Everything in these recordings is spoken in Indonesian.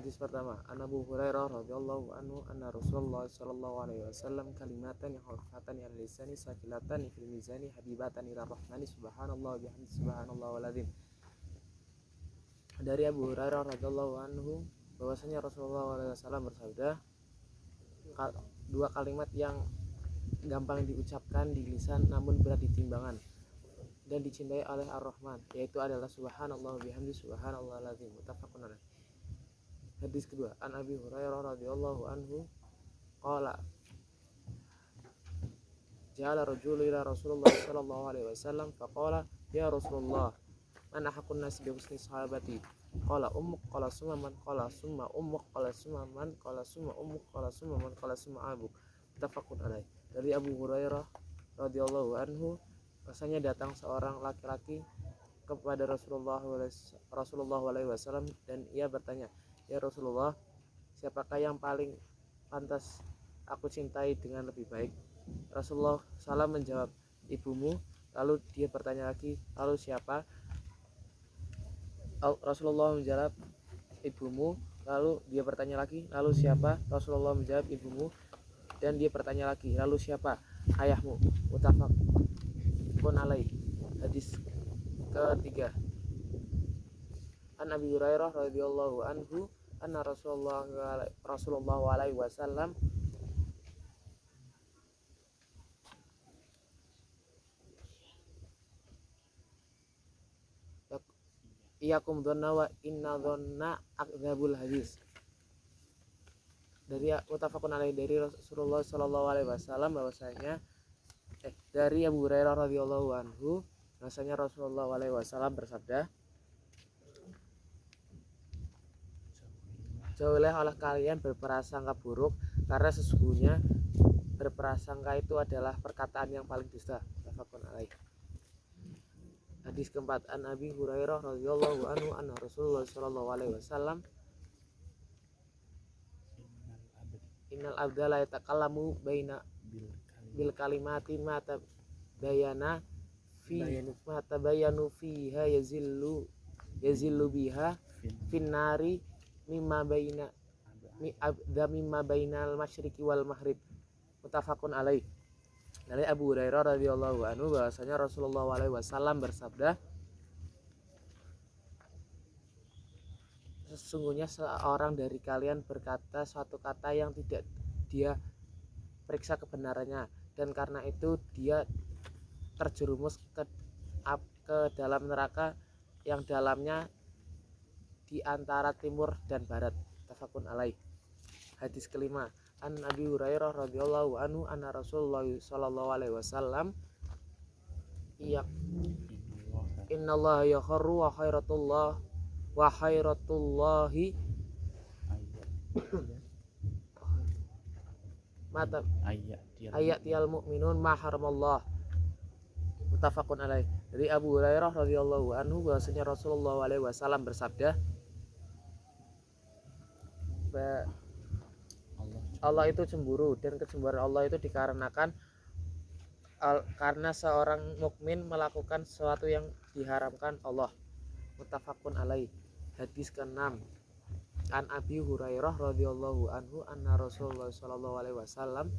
Hadis pertama, An Abu Hurairah radhiyallahu anhu anna Rasulullah sallallahu alaihi wasallam kalimatan yang khafifatan ala lisani sakilatan fil mizani habibatan ila rahmani subhanallah bihamdi subhanallah waladzim. Dari Abu Hurairah radhiyallahu anhu bahwasanya Rasulullah sallallahu alaihi wasallam bersabda, dua kalimat yang gampang diucapkan di lisan namun berat di timbangan dan dicintai oleh Ar-Rahman, yaitu adalah subhanallah bihamdi subhanallah lazim. Muttafaqun alaih. Hadis kedua, An Abi Hurairah radhiyallahu anhu qala ja'ala rajulun ila Rasulullah sallallahu alaihi wasallam faqala ya Rasulullah man ahaqqun nas bi husni sahabati qala ummuk qala summa man qala summa ummuk qala summa man qala summa ummuk qala summa man qala summa abuk. Muttafaqun alaih. Dari Abu Hurairah radhiyallahu anhu, rasanya datang seorang laki-laki kepada Rasulullah alaihi wasallam dan ia bertanya, ya Rasulullah, siapakah yang paling pantas aku cintai dengan lebih baik? Rasulullah SAW menjawab, ibumu. Lalu dia bertanya lagi, lalu siapa? Rasulullah menjawab, ibumu. Lalu dia bertanya lagi, lalu siapa? Rasulullah menjawab, ibumu. Dan dia bertanya lagi, lalu siapa? Ayahmu. Muttafaqun alaih. Hadis ketiga, An Abi Hurairah radhiyallahu anhu anna Rasulullah alaihi wasallam iyakum dhanna wa inna dhanna akdzabul hadis. Dari muttafaqun alaih, dari Rasulullah sallallahu alaihi wasallam bahwasanya dari Abu Hurairah radhiyallahu anhu bahwasanya Rasulullah alaihi wasallam bersabda, jauhilah oleh kalian berprasangka buruk, karena sesungguhnya berprasangka itu adalah perkataan yang paling dusta. Muttafaqun alaih. Hadis keempat, An Abi Hurairah radhiyallahu anhu anna Rasulullah sallallahu alaihi wasallam innal abda la yatakallamu baina bil kalimati ma tabayana fiha yazillu biha finnari mimma bainal masyriqi wal maghrib. Muttafaqun alaih. Dari Abu Hurairah radhiyallahu anhu bahwasanya Rasulullah alaihi wasallam bersabda, sesungguhnya seorang dari kalian berkata suatu kata yang tidak dia periksa kebenarannya, dan karena itu dia terjerumus ke dalam neraka yang dalamnya di antara timur dan barat. Tafakun alaih. Hadis kelima, An Abi Hurairah radhiyallahu anhu anna Rasulullah sallallahu alaihi wasallam innallaha yakharu wa khairatullahi mata ayatil mu'minun ma haramallah. Muttafaqun alaih. Dari Abu Hurairah radhiyallahu anhu bahwasanya Rasulullah alaihi wasallam bersabda, Allah itu cemburu, dan kecemburuan Allah itu dikarenakan karena seorang mukmin melakukan sesuatu yang diharamkan Allah. Muttafaqun alaih. Hadis ke-6, An Abi Hurairah radhiyallahu anhu anna Rasulullah sallallahu alaihi wasallam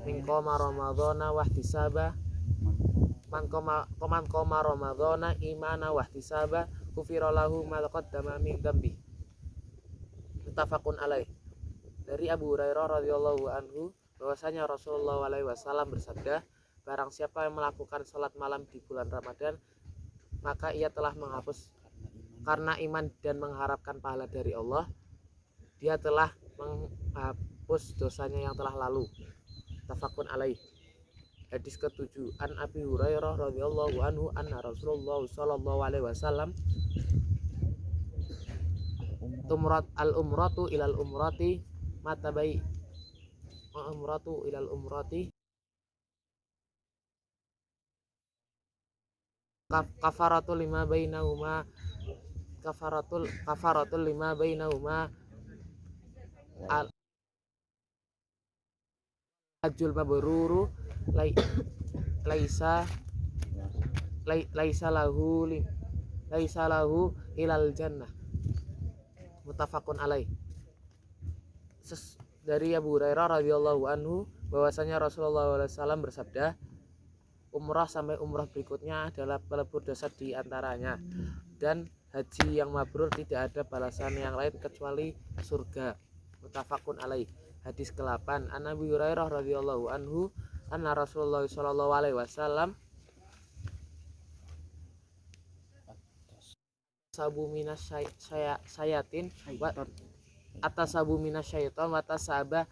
min qoma ramadhana wahtisaba man qoma ramadhana imana wahtisaba ghufira lahu ma taqaddama min dzambi. Muttafaqun alaih. Dari Abu Hurairah radhiyallahu anhu bahwasanya Rasulullah alaihi wasallam bersabda, barang siapa yang melakukan salat malam di bulan Ramadan, maka ia telah menghapus karena iman dan mengharapkan pahala dari Allah, dia telah menghapus dosanya yang telah lalu. Muttafaqun alaih. Hadis ke-7, An Abi Hurairah radhiyallahu anhu anna Rasulullah sallallahu alaihi wasallam al-umratu ilal umrati matabai umratu ilal umrati kafaratul lima bainahuma hajjul mabruru laisa lahu ilal jannah. muttafaqun alaih. Dari Abu Hurairah radhiyallahu anhu bahwasanya Rasulullah SAW bersabda, umrah sampai umrah berikutnya adalah pelebur dosa di antaranya, dan haji yang mabrur tidak ada balasan yang lain kecuali surga. Muttafaqun alaih. Hadis ke-8, an Abi Hurairah radhiyallahu anhu anna Rasulullah sallallahu alaihi wasallam sabu minas sayatin atas sabu minas syaiton watasabah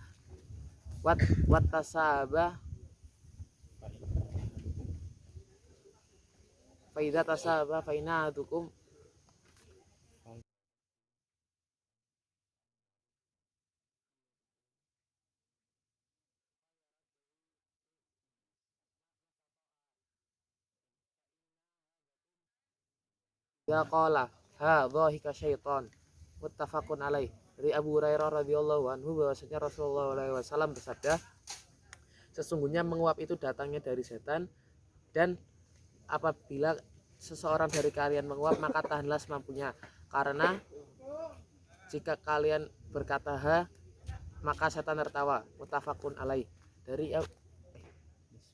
faida tasabah faina adukum ya qala ha dhahika syaiton. Muttafaqun alaih. Dari Abu Hurairah radhiyallahu anhu bahwasanya Rasulullah SAW bersabda, sesungguhnya menguap itu datangnya dari setan, dan apabila seseorang dari kalian menguap maka tahanlah semampunya, karena jika kalian berkata ha maka setan tertawa. Muttafaqun alaih. Dari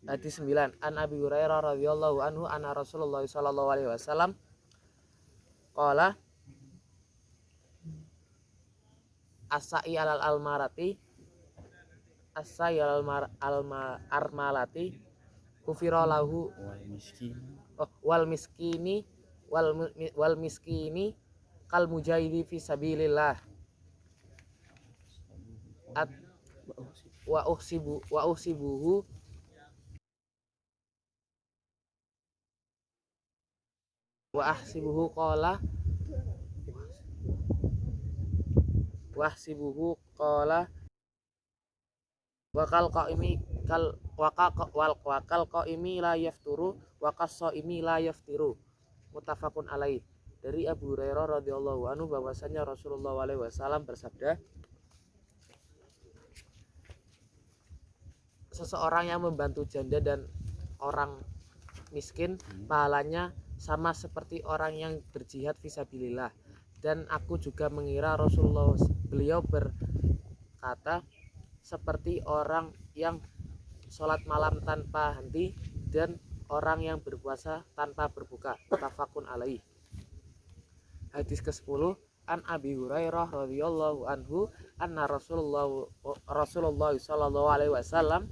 hadis 9, an Abi Hurairah radhiyallahu anhu anna Rasulullah sallallahu alaihi wasallam qala asai alal almarati asai alal armalati kufira lahu wal miskini kal mujahidi fi sabilillah wa uhsibuhu wa ahsibuhu qala wakal qaimi la yafturu wa qasaimi la yaftiru. Muttafaqun alaih. Dari Abu Hurairah radhiyallahu anhu bahwasanya Rasulullah SAW bersabda, seseorang yang membantu janda dan orang miskin pahalanya sama seperti orang yang berjihad fisabilillah. Dan aku juga mengira Rasulullah beliau berkata seperti orang yang sholat malam tanpa henti dan orang yang berpuasa tanpa berbuka. Muttafaqun alaih. Hadis ke-10, an Abi Hurairah radhiyallahu anhu anna Rasulullah sallallahu alaihi wasallam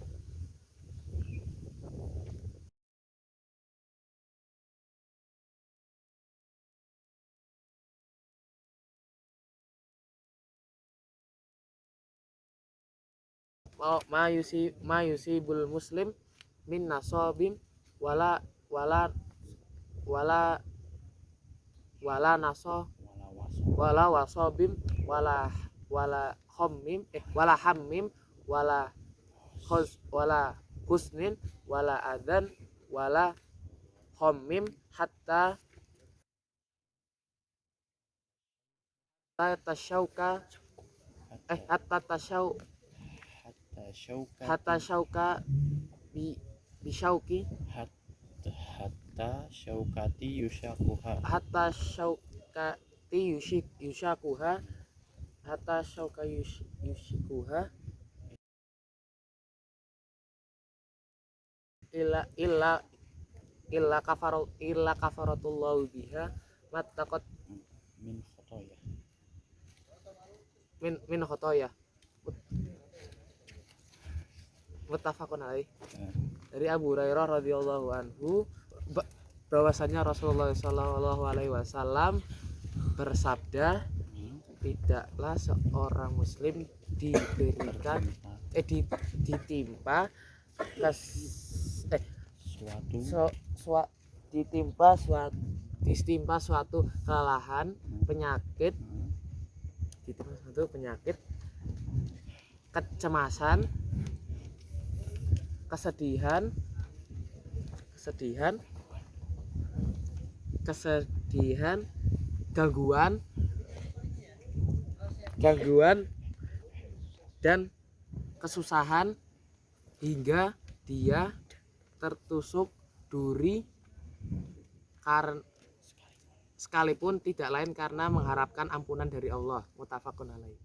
ma yusibul muslim min nasabim wala wasabim wala hammim wala husnin wala adan wala hammim hatta tashauka hatta syauka bishauki hatta syaukati yushakuha illa kafaratullahu biha mattaqat min khotoya. Muttafaqun alaih. Dari Abu Hurairah radhiyallahu anhu bahwasanya Rasulullah sallallahu alaihi wasallam bersabda, tidaklah seorang muslim diberikan ditimpa suatu kelelahan, penyakit, kecemasan, kesedihan, gangguan dan kesusahan hingga dia tertusuk duri sekalipun tidak lain karena mengharapkan ampunan dari Allah. Muttafaqun alaih.